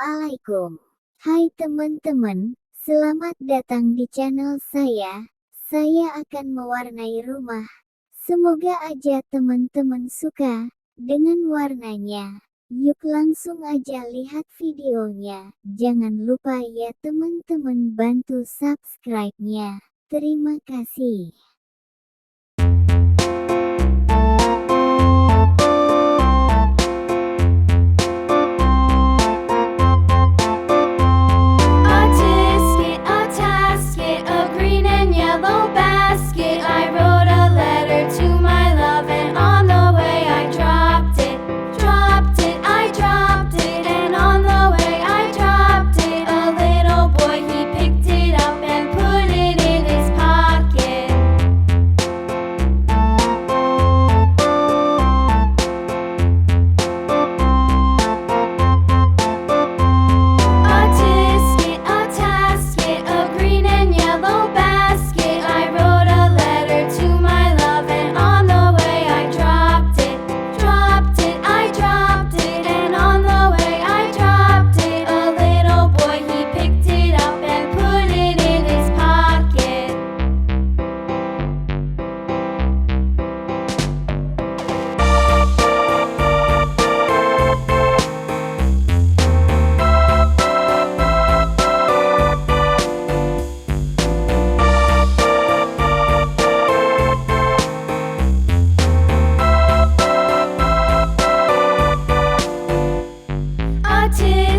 Assalamualaikum. Hai teman-teman, selamat datang di channel saya. Saya akan mewarnai rumah. Semoga aja teman-teman suka dengan warnanya. Yuk langsung aja lihat videonya. Jangan lupa ya teman-teman bantu subscribe-nya. Terima kasih. Autistic.